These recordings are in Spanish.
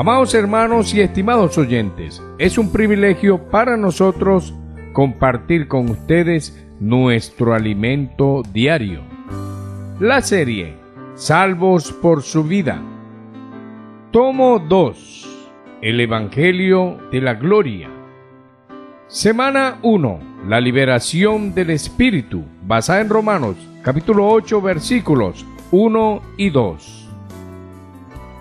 Amados hermanos y estimados oyentes, es un privilegio para nosotros compartir con ustedes nuestro alimento diario. La serie Salvos por su vida. Tomo 2. El Evangelio de la Gloria. Semana 1. La liberación del Espíritu, basada en Romanos, capítulo 8, versículos 1 y 2.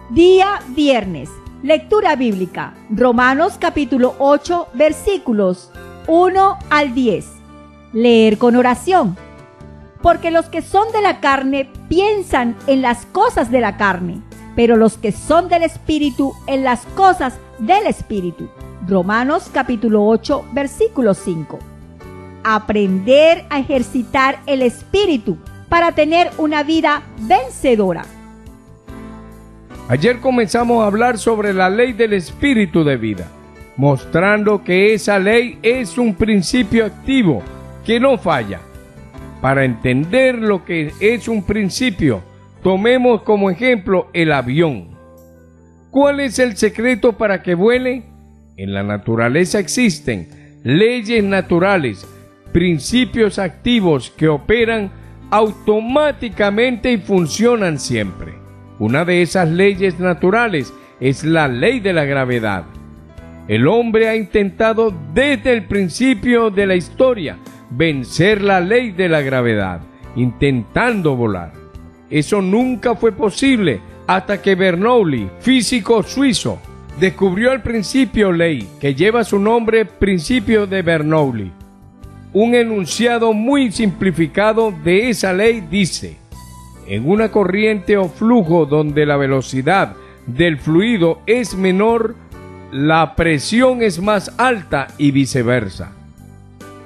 Día viernes. Lectura bíblica. Romanos capítulo 8, versículos 1 al 10. Leer con oración. Porque los que son de la carne piensan en las cosas de la carne, pero los que son del Espíritu en las cosas del Espíritu. Romanos capítulo 8, versículo 5. Aprender a ejercitar el Espíritu para tener una vida vencedora. Ayer comenzamos a hablar sobre la ley del Espíritu de vida, mostrando que esa ley es un principio activo que no falla. Para entender lo que es un principio, tomemos como ejemplo el avión. ¿Cuál es el secreto para que vuele? En la naturaleza existen leyes naturales, principios activos que operan automáticamente y funcionan siempre. Una de esas leyes naturales es la ley de la gravedad. El hombre ha intentado desde el principio de la historia vencer la ley de la gravedad, intentando volar. Eso nunca fue posible hasta que Bernoulli, físico suizo, descubrió el principio ley que lleva su nombre, principio de Bernoulli. Un enunciado muy simplificado de esa ley dice: en una corriente o flujo donde la velocidad del fluido es menor, la presión es más alta y viceversa.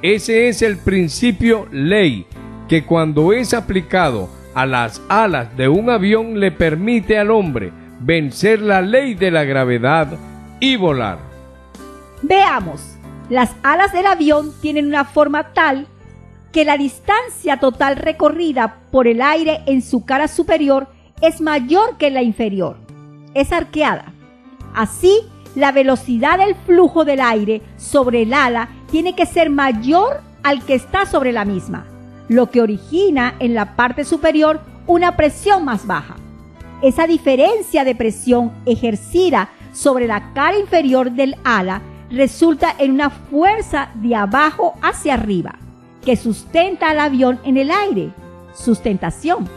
Ese es el principio ley que cuando es aplicado a las alas de un avión le permite al hombre vencer la ley de la gravedad y volar. Veamos, las alas del avión tienen una forma tal que la distancia total recorrida por el aire en su cara superior es mayor que la inferior. Es arqueada. Así, la velocidad del flujo del aire sobre el ala tiene que ser mayor al que está sobre la misma, lo que origina en la parte superior una presión más baja. Esa diferencia de presión ejercida sobre la cara inferior del ala resulta en una fuerza de abajo hacia arriba, que sustenta al avión en el aire, sustentación.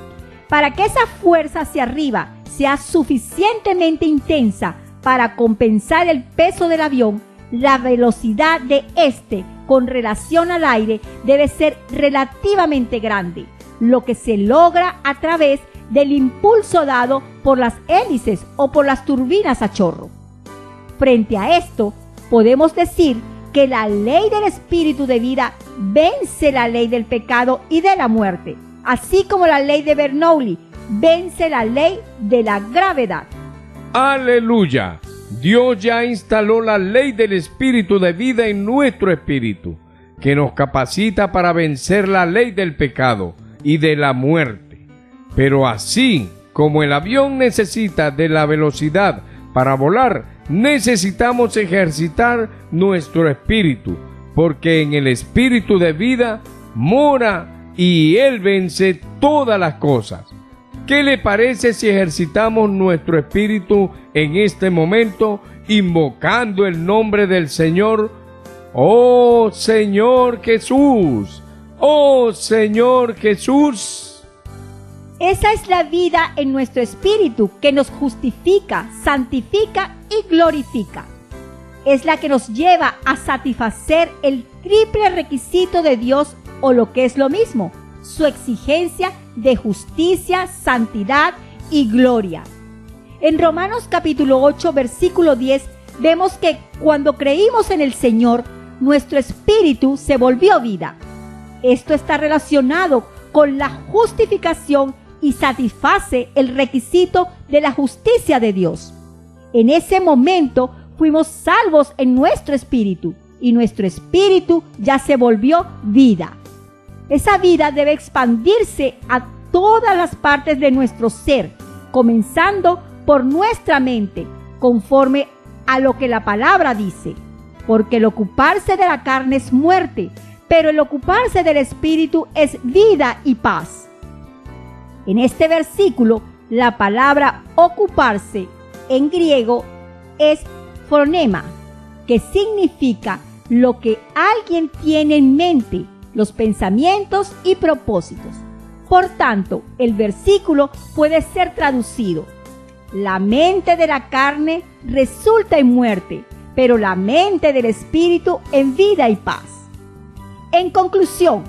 Para que esa fuerza hacia arriba sea suficientemente intensa para compensar el peso del avión, la velocidad de este con relación al aire debe ser relativamente grande, lo que se logra a través del impulso dado por las hélices o por las turbinas a chorro. Frente a esto, podemos decir que la ley del Espíritu de vida vence la ley del pecado y de la muerte, así como la ley de Bernoulli vence la ley de la gravedad. ¡Aleluya! Dios ya instaló la ley del Espíritu de vida en nuestro espíritu, que nos capacita para vencer la ley del pecado y de la muerte. Pero así como el avión necesita de la velocidad para volar, necesitamos ejercitar nuestro espíritu, porque en el Espíritu de vida mora y Él vence todas las cosas. ¿Qué le parece si ejercitamos nuestro espíritu en este momento, invocando el nombre del Señor? ¡Oh Señor Jesús! ¡Oh Señor Jesús! Esa es la vida en nuestro espíritu que nos justifica, santifica y glorifica. Es la que nos lleva a satisfacer el triple requisito de Dios, o lo que es lo mismo, su exigencia de justicia, santidad y gloria. En Romanos capítulo 8, versículo 10, vemos que cuando creímos en el Señor, nuestro espíritu se volvió vida. Esto está relacionado con la justificación y satisface el requisito de la justicia de Dios. En ese momento fuimos salvos en nuestro espíritu y nuestro espíritu ya se volvió vida. Esa vida debe expandirse a todas las partes de nuestro ser, comenzando por nuestra mente, conforme a lo que la palabra dice, porque el ocuparse de la carne es muerte, pero el ocuparse del espíritu es vida y paz. En este versículo, la palabra ocuparse en griego es phronema, que significa lo que alguien tiene en mente, los pensamientos y propósitos. Por tanto, el versículo puede ser traducido: la mente de la carne resulta en muerte, pero la mente del espíritu en vida y paz. En conclusión,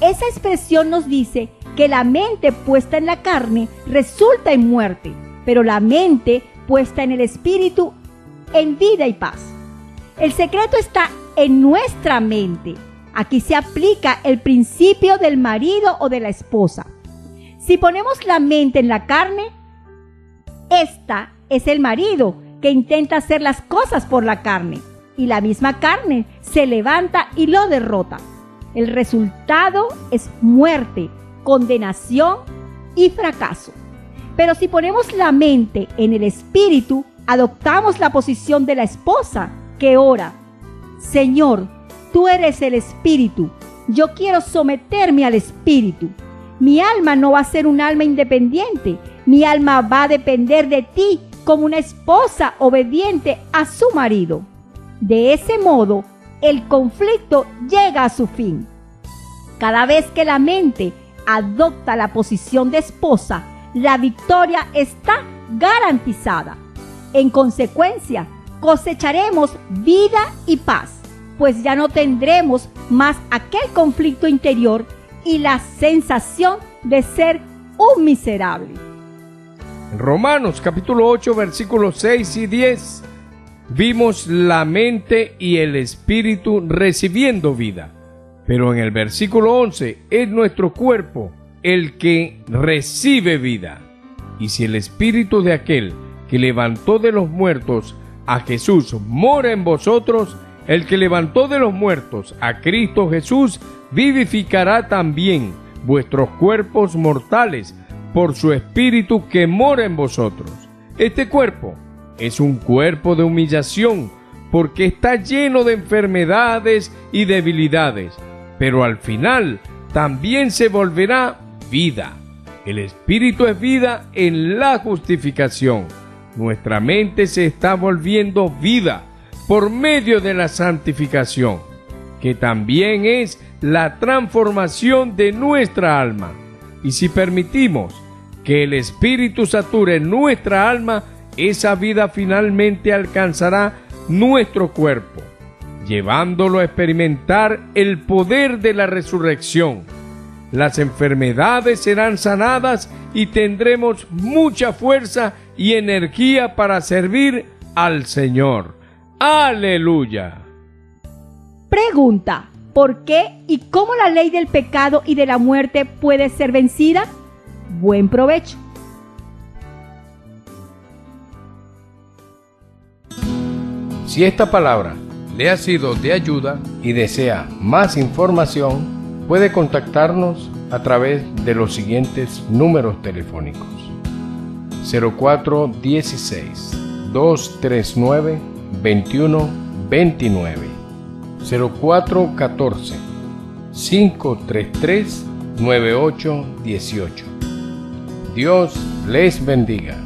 esa expresión nos dice que la mente puesta en la carne resulta en muerte, pero la mente puesta en el espíritu en vida y paz. El secreto está en nuestra mente. Aquí se aplica el principio del marido o de la esposa. Si ponemos la mente en la carne, esta es el marido que intenta hacer las cosas por la carne, y la misma carne se levanta y lo derrota. El resultado es muerte, condenación y fracaso. Pero si ponemos la mente en el espíritu, adoptamos la posición de la esposa que ora: Señor, tú eres el espíritu, yo quiero someterme al espíritu. Mi alma no va a ser un alma independiente, mi alma va a depender de ti como una esposa obediente a su marido. De ese modo, el conflicto llega a su fin. Cada vez que la mente adopta la posición de esposa, la victoria está garantizada. En consecuencia, cosecharemos vida y paz, pues ya no tendremos más aquel conflicto interior y la sensación de ser un miserable. En Romanos capítulo 8, versículos 6 y 10, vimos la mente y el espíritu recibiendo vida. Pero en el versículo 11 es nuestro cuerpo el que recibe vida. Y si el espíritu de aquel que levantó de los muertos a Jesús mora en vosotros, el que levantó de los muertos a Cristo Jesús vivificará también vuestros cuerpos mortales por su espíritu que mora en vosotros. Este cuerpo es un cuerpo de humillación, porque está lleno de enfermedades y debilidades, pero al final también se volverá vida. El espíritu es vida en la justificación. Nuestra mente se está volviendo vida por medio de la santificación, que también es la transformación de nuestra alma. Y si permitimos que el espíritu sature nuestra alma, esa vida finalmente alcanzará nuestro cuerpo, llevándolo a experimentar el poder de la resurrección. Las enfermedades serán sanadas y tendremos mucha fuerza y energía para servir al Señor. ¡Aleluya! Pregunta: ¿por qué y cómo la ley del pecado y de la muerte puede ser vencida? Buen provecho. Si esta palabra le ha sido de ayuda y desea más información, puede contactarnos a través de los siguientes números telefónicos: 0416 239 2129, 0414 533 9818. Dios les bendiga.